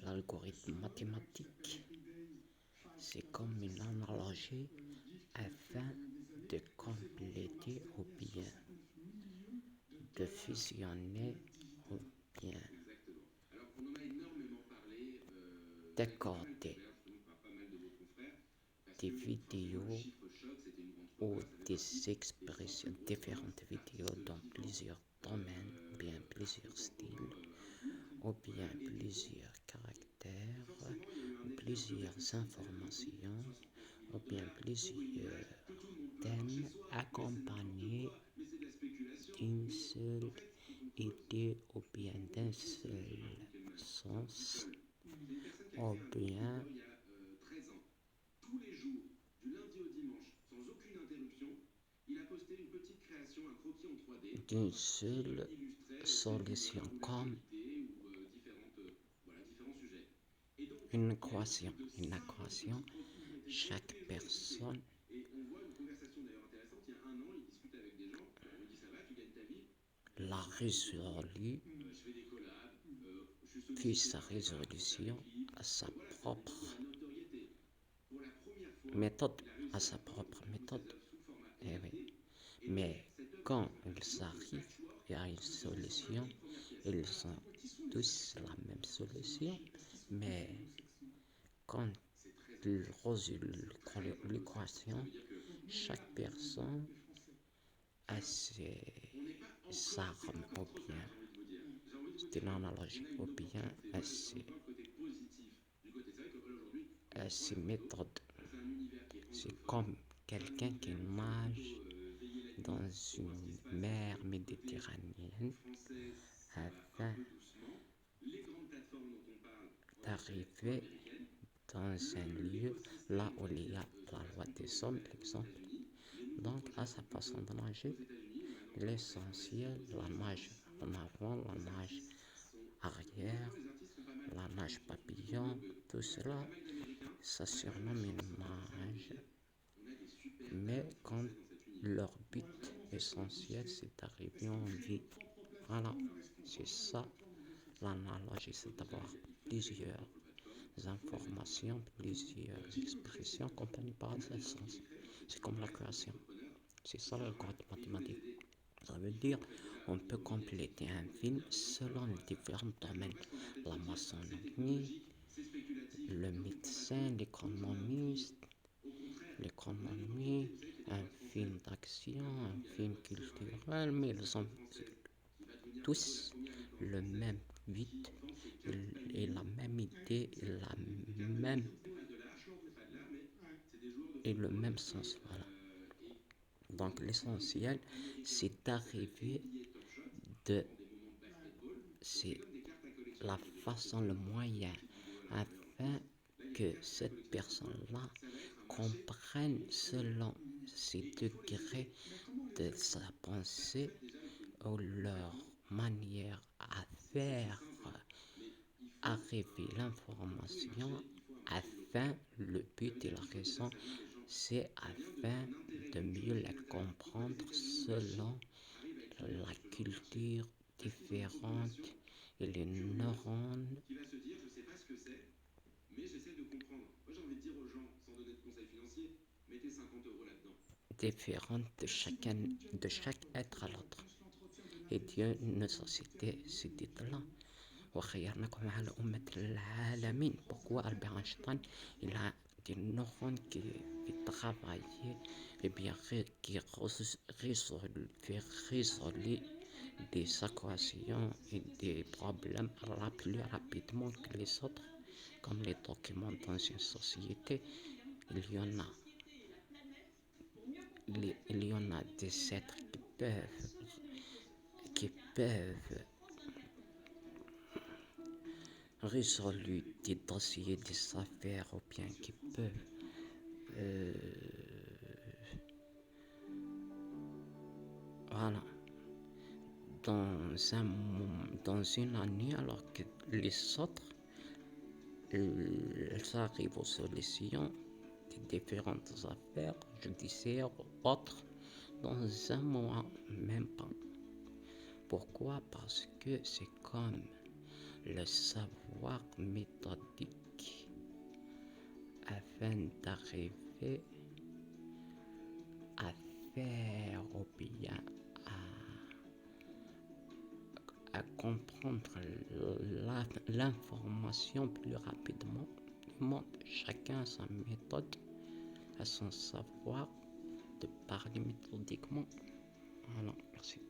L'algorithme mathématique, c'est comme une analogie afin de compléter ou bien de fusionner ou bien décoder des vidéos ou des expressions, différentes vidéos dans plusieurs domaines, ou bien plusieurs styles, ou bien plusieurs caractères, ou plusieurs informations, ou bien plusieurs thèmes accompagnés d'une seule idée ou bien d'un seul sens, ou bien d'une seule solution, comme une équation. Une équation, chaque personne la résolue, puis sa résolution à sa propre méthode, Eh oui. Mais quand ils arrivent à une solution, ils ont tous la même solution, mais quand ils résolvent l'équation, chaque personne a ses armes, ou bien, c'est une analogie, ou bien à ses méthodes. C'est comme quelqu'un qui nage dans une mer méditerranéenne afin d'arriver dans un lieu là où il y a la loi des hommes, exemple. Donc, à sa façon de nager, l'essentiel, la nage en avant, la nage arrière, la nage papillon, tout cela, ça surnomme une nage. Mais quand leur but essentiel, c'est d'arriver en vie. Voilà, c'est ça l'analogie, c'est d'avoir plusieurs informations, plusieurs expressions accompagnées par un seul sens. C'est comme la création. C'est ça l'algorithme mathématique. Ça veut dire on peut compléter un film selon les différents domaines. La maçonnerie, le médecin, l'économie, un film d'action, un film culturel, mais ils ont tous le même but et la même idée et le même sens. Voilà. Donc l'essentiel, c'est d'arriver c'est la façon, le moyen, afin que cette personne-là comprenne selon ses degrés de sa pensée ou leur manière à faire arriver l'information afin, le but et la raison, c'est afin de mieux la comprendre selon la culture différente et les neurones différentes de chaque être à l'autre. Et Dieu nous a cité ces titres-là. وخيرناكم على أمة العالمين. Pourquoi Albert Einstein il a des neurones qui travaillaient et bien qui fait résoudre des équations et des problèmes plus rapidement que les autres, comme les documents dans une société. Il y en a des êtres qui peuvent résoudre des dossiers, des affaires, ou bien qui peuvent dans une année, alors que les autres, ils arrivent aux solutions de différentes affaires judiciaires ou autres dans un mois, même pas. Pourquoi? Parce que c'est comme le savoir méthodique afin d'arriver à faire ou bien à comprendre l'information plus rapidement. Chacun a sa méthode, a son savoir de parler méthodiquement. Voilà, merci.